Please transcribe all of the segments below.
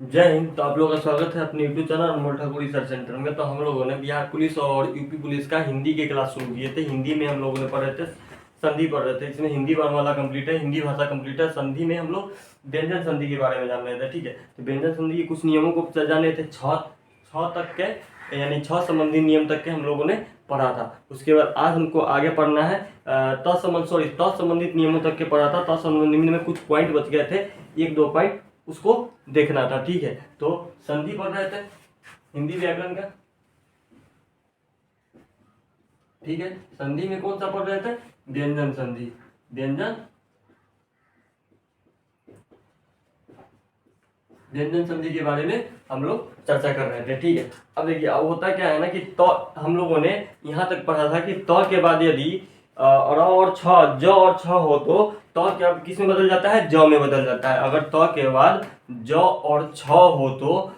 जय हिंद। तो आप लोगों का स्वागत है अपने यूट्यूब चैनल अनमोल ठाकुर रिसर्च सेंटर में। तो हम लोगों ने बिहार पुलिस और यूपी पुलिस का हिंदी के क्लास शुरू किए थे। हिंदी में हम लोगों ने पढ़ रहे थे, संधि पढ़ रहे थे। इसमें हिंदी वर्णमाला कंप्लीट है, हिंदी भाषा कंप्लीट है। संधि में हम लोग व्यंजन संधि के बारे में जान रहे थे। ठीक है, तो व्यंजन संधि के कुछ नियमों को जाने थे। छः तक के, यानी छः संबंधी नियम तक के हम लोगों ने पढ़ा था। उसके बाद आज हमको आगे पढ़ना है तत्संबंधित नियमों तक के पढ़ा था। तत्संबंधित में कुछ पॉइंट बच गए थे, एक दो पॉइंट उसको देखना था। ठीक है, तो संधि पढ़ रहे थे हिंदी व्याकरण का। ठीक है, संधि में कौन सा पढ़ रहे थे? व्यंजन संधि। व्यंजन संधि के बारे में हम लोग चर्चा कर रहे थे। ठीक है, अब देखिए, अब होता क्या है ना कि तो हम लोगों ने यहाँ तक पढ़ा था कि तो के बाद यदि और छ, ज और छ हो तो क्या किस में बदल जाता है? ज में बदल जाता है। अगर तो के बाद ज और छ हो तो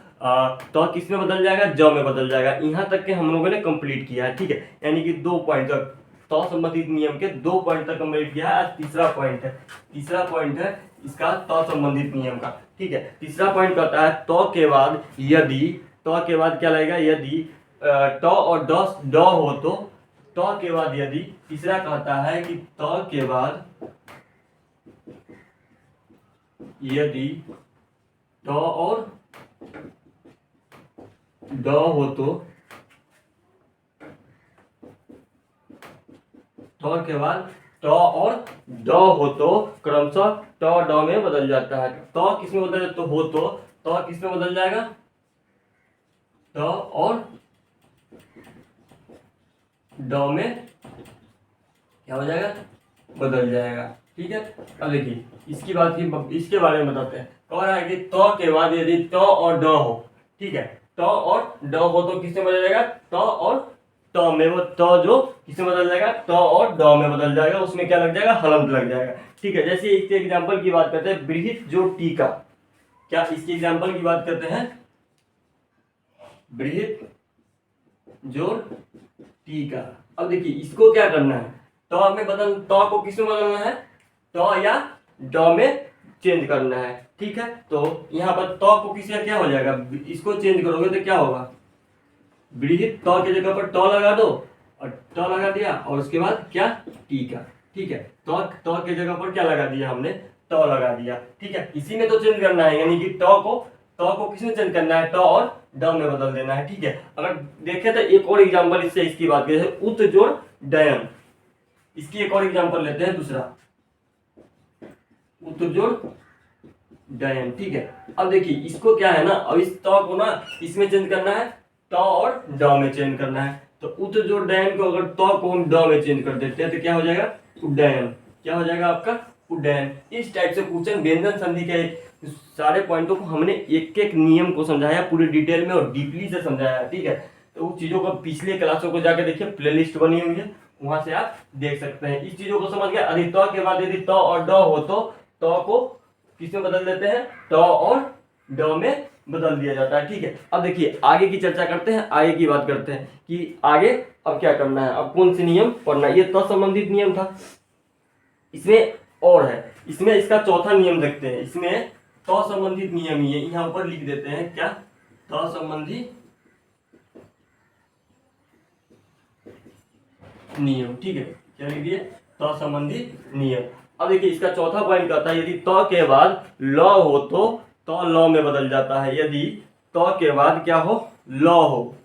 किस में बदल जाएगा? ज में बदल जाएगा। यहाँ तक के हम लोगों ने कंप्लीट किया है। ठीक है, यानी कि 2 पॉइंट तक तो संबंधित नियम के 2 पॉइंट तक कंप्लीट किया है। आज तीसरा पॉइंट है इसका तो संबंधित नियम का। ठीक है, तीसरा पॉइंट कहता है तो के बाद यदि, तो के बाद क्या लगेगा? यदि तो और ड हो तो के बाद यदि। तीसरा कहता है कि तो के बाद यदि तो और ड हो तो के बाद ट और ड हो तो क्रमशः ट ड में बदल जाता है। तो किस में बदल जाता हो तो किस में बदल जाएगा? ट और ड में क्या हो जाएगा? बदल जाएगा। ठीक है, अब देखिए इसके बारे में बताते हैं। कह रहा है कि तो के बाद यदि तो और ड हो। ठीक है, तो और ड हो तो किसमें बदल जाएगा? तो और ट में, वो तो जो किसमें बदल जाएगा? तो और ड में बदल जाएगा। उसमें क्या लग जाएगा? हलंत लग जाएगा। ठीक है, जैसे इसके एग्जाम्पल की बात करते हैं, बृहत जो टीका। क्या इसकी एग्जाम्पल की बात करते हैं? बृहत जोड़ टीका। अब देखिए इसको क्या करना है? तो में बदल, तो को किस में बदलना है? तो या ड में चेंज करना है। ठीक है, तो यहाँ पर तो को किसी क्या हो जाएगा? इसको चेंज करोगे तो क्या होगा? बृहत तो की जगह पर तो लगा दो और तो लगा दिया, और उसके बाद क्या? टीका। ठीक है, तो की जगह पर क्या लगा दिया हमने? तो लगा दिया। ठीक है, इसी में तो चेंज करना है, यानी कि तो को किस में चेंज करना है? तो और ड में बदल देना है। ठीक है, अगर देखें तो एक और एग्जांपल इससे इसकी बात करें, उत जोड़ डयन। इसकी एक और एग्जांपल लेते हैं, दूसरा उत जोड़ डयन। ठीक है, अब देखिए इसको क्या है ना, अब इस तो को ना इसमें चेंज करना है, तो और ड में चेंज करना है। तो उत जोड़ डयन को अगर तो को हम ड में चेंज कर देते हैं तो क्या हो जाएगा? उड्डयन। क्या हो जाएगा आपका? उड्डयन। इस टाइप से क्वेश्चन व्यंजन संधि के सारे पॉइंटों को हमने एक एक नियम को समझाया पूरी डिटेल में और डीपली से समझाया। ठीक है, तो उस चीजों को पिछले क्लासों को जाकर देखिए, प्लेलिस्ट बनी हुई है, वहां से आप देख सकते हैं। इस चीजों को समझ गए। यदि तो के बाद यदि तो और ड हो तो को किसमें बदल देते हैं? तो और ड में बदल दिया जाता है। ठीक है, अब देखिए आगे की चर्चा करते हैं, आगे की बात करते हैं कि आगे अब क्या करना है, अब कौन से नियम पढ़ना है। ये तो संबंधित नियम था, इसमें और है, इसमें इसका चौथा नियम देखते हैं। इसमें तो संबंधित नियम ही है, यहाँ ऊपर लिख देते हैं क्या? तो संबंधी नियम। ठीक है, क्या लिख दिए? तो संबंधी नियम। अब देखिए इसका चौथा पॉइंट कहता है यदि तो के बाद ल हो तो ल में बदल जाता है। यदि तो के बाद क्या हो? ल हो,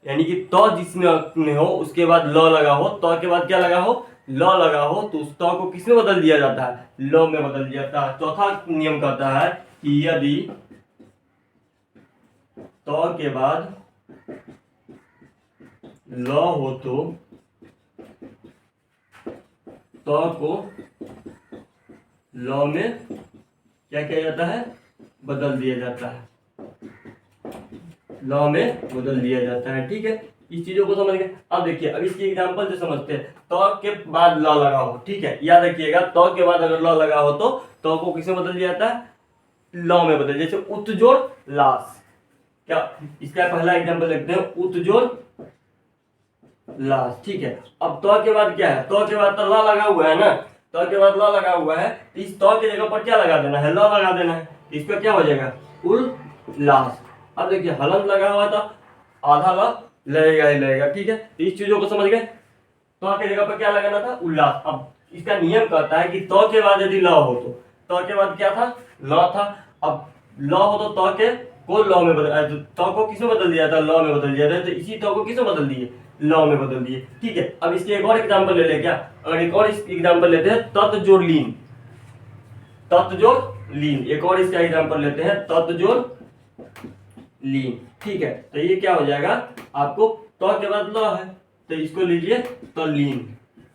यानी कि तो जिसमें हो उसके बाद ल लगा हो, तो के बाद क्या लगा हो? ल लगा हो, तो उस तो को किसमें बदल दिया जाता है? ल में बदल दिया जाता है। चौथा नियम कहता है कि यदि तो के बाद ल हो तो को ल में क्या किया जाता है? बदल दिया जाता है, लॉ में बदल दिया जाता है। ठीक है, इस चीजों को समझ गए। अब देखिए, अब इसकी एग्जांपल से समझते हैं। तो के बाद लॉ लगा हो, ठीक है, याद रखिएगा, तो के बाद अगर लॉ लगा हो तो को किसमें बदल दिया जाता है? लॉ में बदल। जैसे उत जोड़ लाश, क्या इसका पहला एग्जांपल देखते हैं, उत जोड़ लाश। ठीक है, अब तो के बाद क्या है? तो के बाद तो लॉ लगा हुआ है ना, तो के बाद लॉ लगा हुआ है, इस तो की जगह पर क्या लगा देना है? लॉ लगा देना है। इस पर क्या हो जाएगा? उल लास्ट। अब देखिए हलंत लगा हुआ था, आधा ल लगेगा ही लगेगा, ठीक है। तो इस चीजों को समझ गए। तो के जगह पर क्या लगाना था, उल्लास। अब इसका नियम कहता है कि तो के बाद यदि ल हो तो के बाद क्या था, ल था। अब ल हो तो के को ल में बदल, तो को किसमें बदल दिया था, ल में बदल दिया था। तो इसी तो को किसमें बदल दिए, ल में बदल दिए, ठीक है। अब इसके एक और एग्जाम्पल ले ले क्या, अगर एक और एग्जाम्पल लेते हैं, तत्व जोड़ लीन, तत्व जोड़ लीन। एक और इसका एग्जाम्पल लेते हैं, तत्व जोड़ लीन, ठीक है। तो ये क्या हो जाएगा आपको, तो के बाद ल है तो इसको लीजिए तो लीन,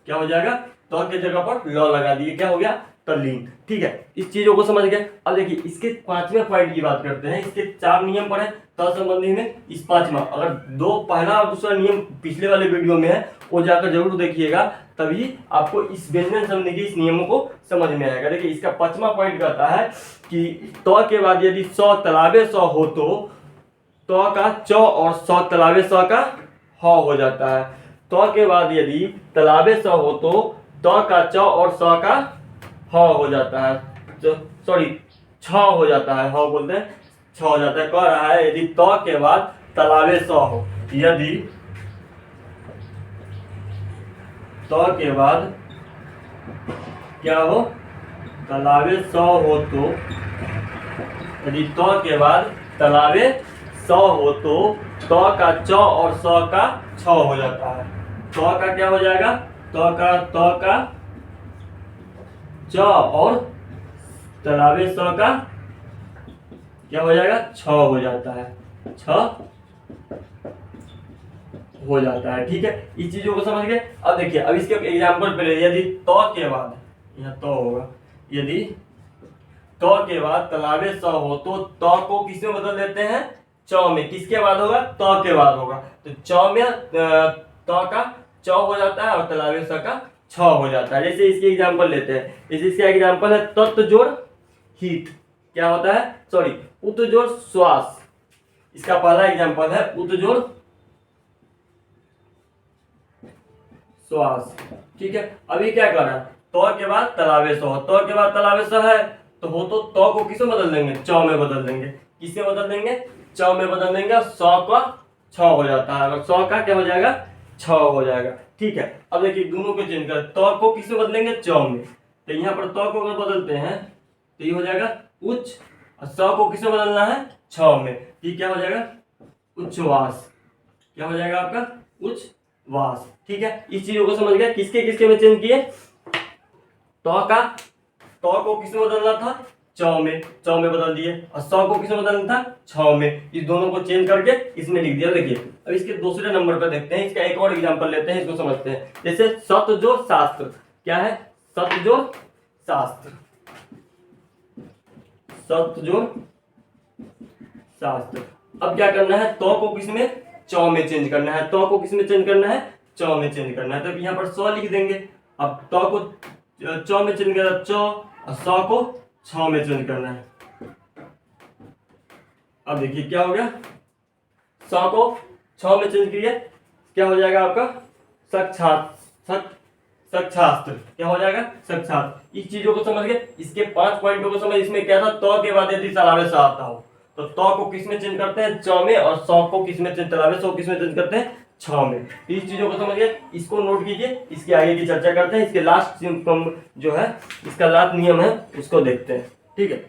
क्या हो जाएगा, तो के जगह पर ल लगा दिए, क्या हो गया, तल्लीन, ठीक है। इस चीजों को समझ गए। अब देखिए इसके पांचवें पॉइंट की बात करते हैं। इसके 4 नियम पढ़े तो संबंधी में, इस पांचवा, अगर दो पहला और दूसरा नियम पिछले वाले वीडियो में है वो जाकर जरूर देखिएगा, तभी आपको इस व्यंजन संबंधी के इस नियमों को समझ में आएगा। देखिए इसका 5वां पॉइंट कहता है कि तो के बाद यदि सौ तलाबे सौ हो तो का च और सौ तलाबे सौ का ह हो जाता है। तो के बाद यदि तलाबे सौ हो तो का च और सौ का ह हो जाता है, सॉरी छ हो जाता है, ह बोलते हैं, छ हो जाता है। कह रहा है यदि तो के बाद तलाबे सौ हो, यदि तो के बाद क्या हो, तलाबे सौ हो तो, यदि तो के बाद तलाबे सौ हो तो का च और सौ का छ हो जाता है। तो का क्या हो जाएगा, तो का च और तलाबे सौ का क्या हो जाएगा, छ हो जाता है, छ हो जाता है, ठीक है। इस चीजों को समझ गए। अब देखिए अब इसके एग्जांपल पे ले, यदि तो के बाद, यह तो होगा, यदि तो के बाद तलाबे सौ हो तो को किसमें बदल देते हैं, च में। किसके बाद होगा, तो के बाद होगा। तो च में तो का च हो जाता है और तलाबे सौ का छ हो जाता है। जैसे इसके एग्जांपल लेते हैं, जैसे इसका एग्जांपल है तत्व जोड़ हीट, क्या होता है, सॉरी उत जोड़ श्वास। इसका पहला एग्जांपल है उत जोड़ श्वास, ठीक है। अभी क्या करना है, तो के बाद तलाबे सौ, तो के बाद तलाबे सौ है तो को किसमें बदल देंगे, च में बदल देंगे। किससे बदल देंगे, च में बदल देंगे, और सौ का छ हो जाता है, और सौ का क्या हो जाएगा, छ हो जाएगा, ठीक है। अब देखिए दोनों को चेंज कर, तो को किसमें बदलेंगे, च में। तो यहाँ पर तो को अगर बदलते हैं तो ये हो जाएगा उच्च, और सौ को किसमें बदलना है, छ में। ये क्या हो जाएगा, उच्छ्वास, क्या हो जाएगा आपका, उच्छ्वास, ठीक है। इस चीजों को समझ गए। किसके किसके में चेंज किए, तो को किसमें बदलना था, च में बदल दिए, और सौ को किसमें बदलना था, छ में। इस दोनों को चेंज करके इसमें लिख दिया। देखिए अब इसके दूसरे नंबर पर देखते हैं, इसका एक और एग्जांपल लेते हैं, इसको समझते हैं। जैसे सतजोड़ शास्त्र, क्या है, सतजोड़ शास्त्र, सतजोड़ शास्त्र। अब क्या करना है, तो को किसमें, च में चेंज करना है, तो को किसमें चेंज करना है, च में चेंज करना है। तो यहाँ पर सौ लिख देंगे। अब तो को च में चेंज करना, च, और सौ को छ में चेंज करना है। अब देखिए क्या हो गया, सौ को छ में चेंज किए, क्या हो जाएगा आपका, सक्षास्त्र, क्या हो जाएगा, सक्षास्त्र। इस चीजों को समझ गए। इसके 5 पॉइंटों को समझ। इसमें क्या था, तो के बाद यदि तलाबे सौ आता हो तो को किसमें चेंज करते हैं, च में, और सौ को किसमें चेंज, तलाबे सौ किसमें चेंज करते हैं, छ में। इस चीजों को समझ गए, इसको नोट कीजिए। इसके आगे की चर्चा करते हैं। इसके लास्ट जो है, इसका लास्ट नियम है, उसको देखते हैं, ठीक है।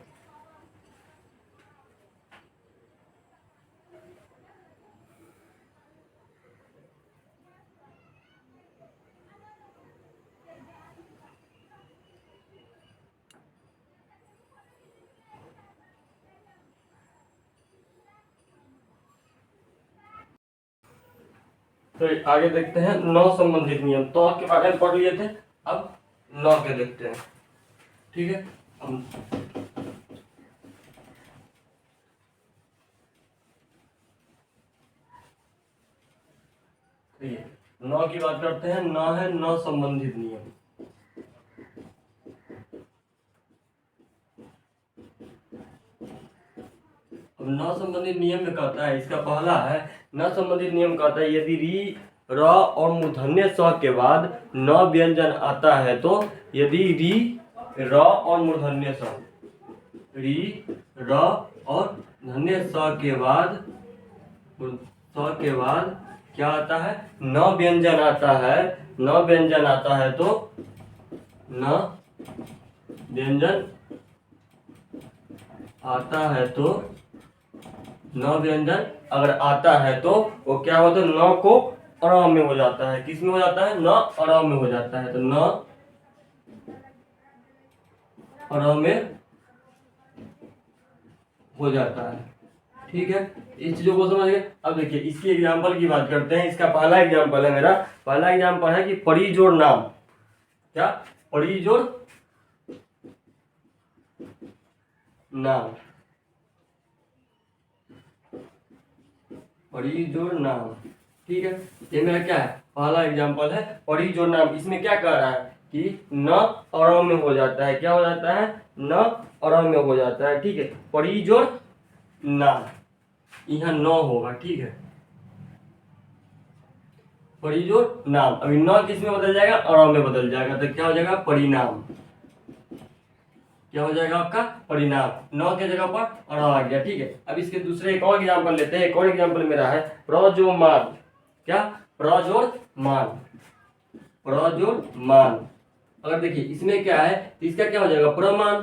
तो आगे देखते हैं नौ संबंधित नियम। तो के बारे में पढ़ लिए थे, अब नौ के देखते हैं, ठीक है। नौ की बात करते हैं। नौ है नौ संबंधित नियम। अब नौ संबंधित नियम में कहता है, इसका पहला है नौ संबंधित नियम कहता है, यदि री, र और मूर्धन्य स के बाद न व्यंजन आता है तो, यदि री, र और मूर्धन्य स, री, र और धन्य स के बाद क्या आता है, न व्यंजन आता है। न व्यंजन आता है तो न व्यंजन आता है तो न व्यंजन अगर आता है तो वो क्या होता है, न को अ में हो जाता है। किस में हो जाता है, न अ में हो जाता है। तो न अ में हो जाता है। ठीक है, इस चीजों को समझ गए। अब देखिए इसकी एग्जांपल की बात करते हैं। इसका पहला एग्जांपल है, मेरा पहला एग्जांपल है कि पड़ी जोड़ नाम। क्या, पड़ी जोड़ नाम, पड़ी जोड़ नाम। ठीक है, ये मेरा क्या है, पहला एग्जांपल है पड़ी जोड़ नाम। इसमें क्या कह रहा है कि न और में हो जाता है। क्या हो जाता है, न और में हो जाता है। ठीक है, पड़ी जोड़ नाम, यहाँ न होगा। ठीक है, परिजोड़ नाम। अभी न किस में बदल जाएगा, अ में बदल जाएगा। तो क्या हो जाएगा, परिणाम। क्या हो जाएगा आपका, परिणाम। न के जगह पर अ आ गया। ठीक है, अब इसके दूसरे एक और एग्जांपल लेते हैं। एक और एग्जांपल मेरा है प्रजोमान। क्या, प्रजोमान, प्रजोमान। अगर देखिए इसमें क्या है, तो इसका क्या हो जाएगा, प्रमाण।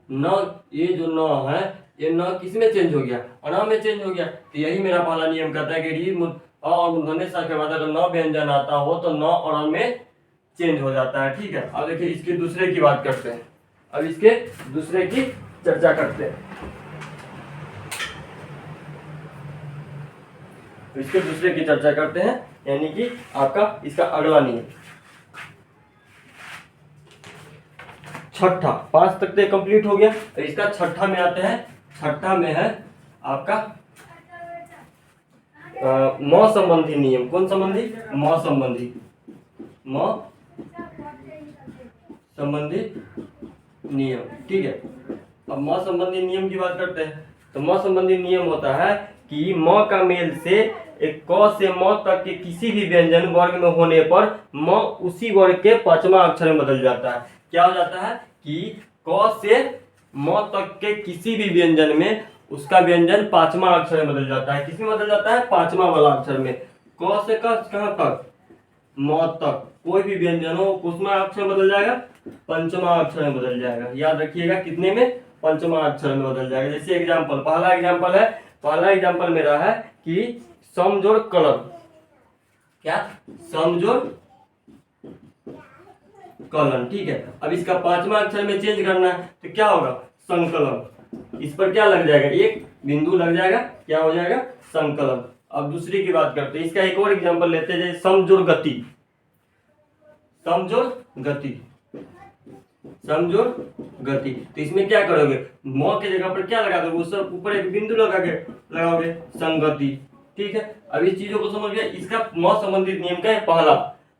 न, ये जो न है, ये न किस में चेंज हो गया, अ में चेंज हो गया। तो यही मेरा पहला नियम कहता है कि और मूर्धन्य स के बाद अगर न व्यंजन आता हो तो न और अ में चेंज हो जाता है। ठीक है, अब देखिए इसके दूसरे की बात करते हैं। अब इसके दूसरे की चर्चा करते हैं। तो इसके दूसरे की चर्चा करते हैं, यानी कि आपका इसका अगला नियम छठा। 5 तक तो कंप्लीट हो गया। तो इसका छठा में आते हैं। छठा में है आपका म संबंधी नियम। कौन संबंधी, म संबंधी, म संबंधी नियम। ठीक है, अब म संबंधी नियम की बात करते हैं। तो म संबंधी नियम होता है कि म का मेल से एक क से म तक के किसी भी व्यंजन वर्ग में होने पर म उसी वर्ग के 5वां अक्षर में बदल जाता है। क्या हो जाता है कि क से म तक के किसी भी व्यंजन में उसका व्यंजन 5वां अक्षर में बदल जाता है। किस में बदल जाता है, 5वां वाला अक्षर में। क से कहाँ तक, म तक कोई भी व्यंजन हो उसमें अक्षर बदल जाएगा, 5वां अक्षर में बदल जाएगा। याद रखिएगा कितने में, 5वां अक्षर में बदल जाएगा। जैसे एग्जांपल, पहला एग्जांपल है, पहला एग्जांपल मेरा है कि समजोड़ कलम। क्या, समजोड़ कलन। ठीक है, अब इसका 5वां अक्षर में चेंज करना है तो क्या होगा, संकलन। इस पर क्या लग जाएगा, एक बिंदु लग जाएगा। क्या हो जाएगा, संकलन। अब दूसरी की बात करते हैं। इसका एक और एग्जांपल लेते हैं, जैसे समजोड़ गति। समजोड़ गति, समजोड़ गति। तो इसमें क्या करोगे, म के जगह पर क्या लगा दोगे, उस ऊपर एक बिंदु लगाओगे, संगति। ठीक है, अब इस चीजों को समझ गए। इसका म संबंधित नियम का है पहला।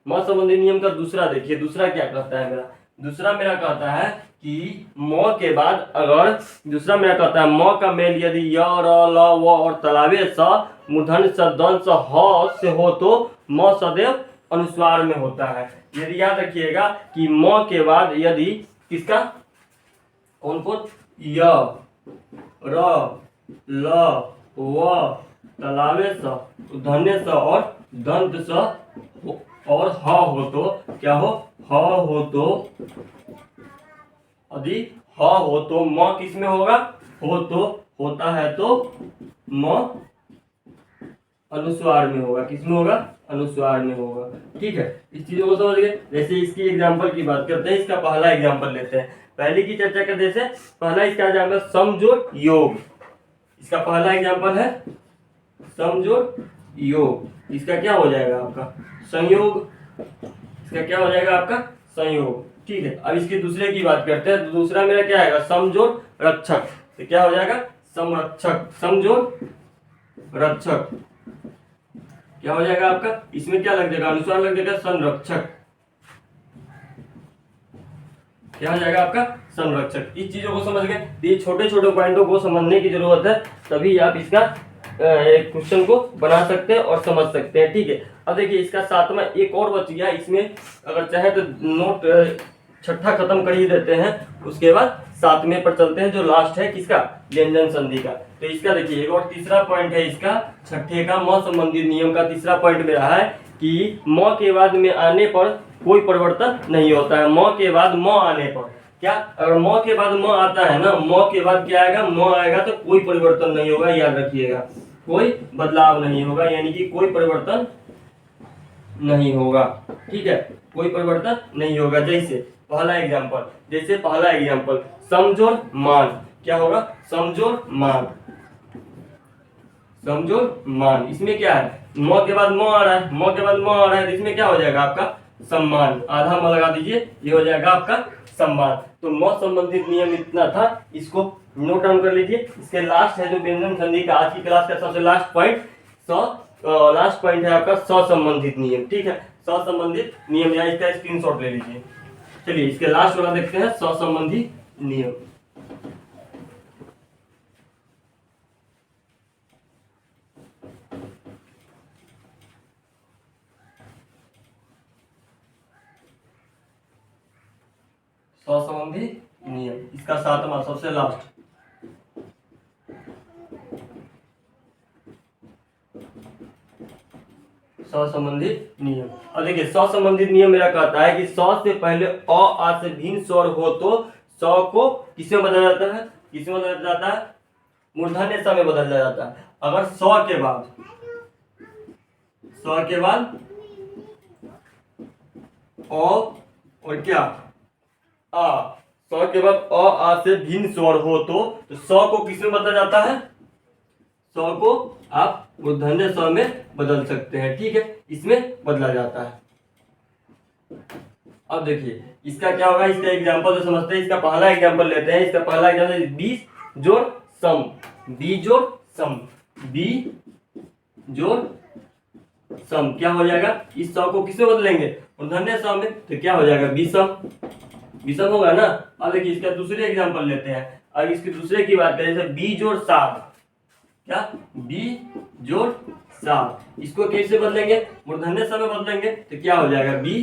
म संबंधी नियम का दूसरा देखिए, दूसरा क्या कहता है मेरा। दूसरा मेरा कहता है कि म के बाद अगर, दूसरा मेरा कहता है म का मेल यदि य र ल व और तलावे स मूर्धन्य स दंश ह से हो तो म सदैव अनुस्वार में होता है। यदि याद रखिएगा कि म के बाद यदि किसका, कौन कौन, य र ल व तलावे स मूर्धन्य स और दंत स और ह हो तो क्या हो, ह हो तो, यदि ह हो तो म किस में होगा, हो तो होता है तो म अनुस्वार में होगा। किस में होगा, अनुस्वार में होगा। ठीक है, इस चीजों को समझ गए। जैसे इसकी एग्जांपल की बात करते हैं। इसका पहला एग्जांपल लेते हैं, पहले की चर्चा करते हैं। पहला इसका एग्जांपल समजोड़ योग। इसका पहला एग्जांपल है समजोड़ योग। इसका क्या हो जाएगा आपका, संयोग। इसका क्या हो जाएगा आपका, संयोग। ठीक है, अब इसके दूसरे की बात करते हैं। तो दूसरा मेरा क्या आएगा, समजोड़ रक्षक। तो क्या हो जाएगा, समरक्षक, समजोड़ रक्षक। क्या हो जाएगा आपका, इसमें क्या लग जाएगा, अनुस्वार लग जाएगा, संरक्षक। क्या हो जाएगा आपका, संरक्षक। इस चीजों को समझ गए। ये छोटे छोटे पॉइंटों को समझने की जरूरत है, तभी आप इसका क्वेश्चन को बना सकते हैं और समझ सकते हैं। ठीक है, अब देखिए इसका 7वां एक और बच गया। इसमें अगर चाहे तो नोट छठा खत्म कर ही देते हैं, उसके बाद सातवें पर चलते हैं जो लास्ट है किसका, व्यंजन संधि का। तो इसका देखिए एक और तीसरा पॉइंट है इसका, छठे का म संबंधित नियम का तीसरा पॉइंट में रहा है कि म के बाद में आने पर कोई परिवर्तन नहीं होता है। म के बाद म आने पर क्या, अगर म के बाद म आता है ना, म के बाद क्या आएगा, म आएगा तो कोई परिवर्तन नहीं होगा, याद रखिएगा, कोई बदलाव नहीं होगा, यानी कि कोई परिवर्तन नहीं होगा। ठीक है, कोई परिवर्तन नहीं होगा। जैसे पहला एग्जांपल, जैसे पहला एग्जांपल समजोड़ मान, क्या होगा, समजोड़ मान, समजोड़ मान। इसमें क्या है, म के बाद म आ रहा है, म के बाद म आ रहा है, तो इसमें क्या हो जाएगा आपका सम्मान, आधा म लगा दीजिए, ये हो जाएगा आपका सम्मान। तो म संबंधित नियम इतना था, इसको नोट डाउन कर लीजिए। इसके लास्ट है जो व्यंजन संधि का आज की क्लास का सबसे लास्ट पॉइंट, लास्ट पॉइंट है आपका संबंधित नियम। ठीक है, संबंधित नियम, या इसका स्क्रीनशॉट ले लीजिए। चलिए इसके लास्ट वाला देखते हैं, संबंधी नियम। संबंधी नियम, इसका सातवां सबसे लास्ट, संबंधित नियम। और देखिए संबंधित नियम मेरा कहता है कि से पहले अ आ से भिन्न स्वर हो तो को किसमें बदला जाता है, किसमें बदला जाता है, मूर्धन्य स में बदल जाता है। अगर के बाद और क्या आ, के बाद अ आ से भिन्न स्वर हो तो को किसमें बदला जाता है, को आप मूर्धन्य स में बदल सकते हैं। ठीक है, इसमें बदला जाता है। अब देखिए इसका क्या होगा, इसका एग्जांपल तो समझते हैं। इसका पहला एग्जांपल लेते हैं। इसका पहला एग्जांपल बी जोड़ सम, बी जोड़ सम, बी जोड़ सम, क्या हो जाएगा, इस सम को किसमें बदलेंगे, मूर्धन्य स में, तो क्या हो जाएगा विषम, विषम होगा ना। अब देखिए इसका दूसरे एग्जांपल लेते हैं। अब इसके दूसरे की बात करें, जैसे बी जोड़ सात, क्या, बी जोड़ सात, इसको कैसे बदलेंगे, मूर्धन्य स में बदलेंगे, तो क्या हो जाएगा बी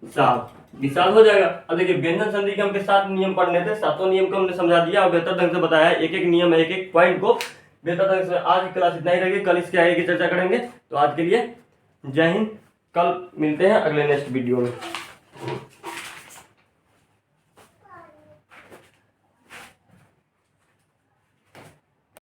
सात, विशाल हो जाएगा। अब देखिए व्यंजन संधि के हमके 7 नियम पढ़ने थे, सातों नियम को हमने समझा दिया और बेहतर ढंग से बताया है, एक एक नियम, एक एक पॉइंट को बेहतर ढंग से। आज की क्लास इतना ही रहेगी, कल इसके आगे की चर्चा करेंगे। तो आज के लिए जय हिंद, कल मिलते हैं अगले नेक्स्ट वीडियो में।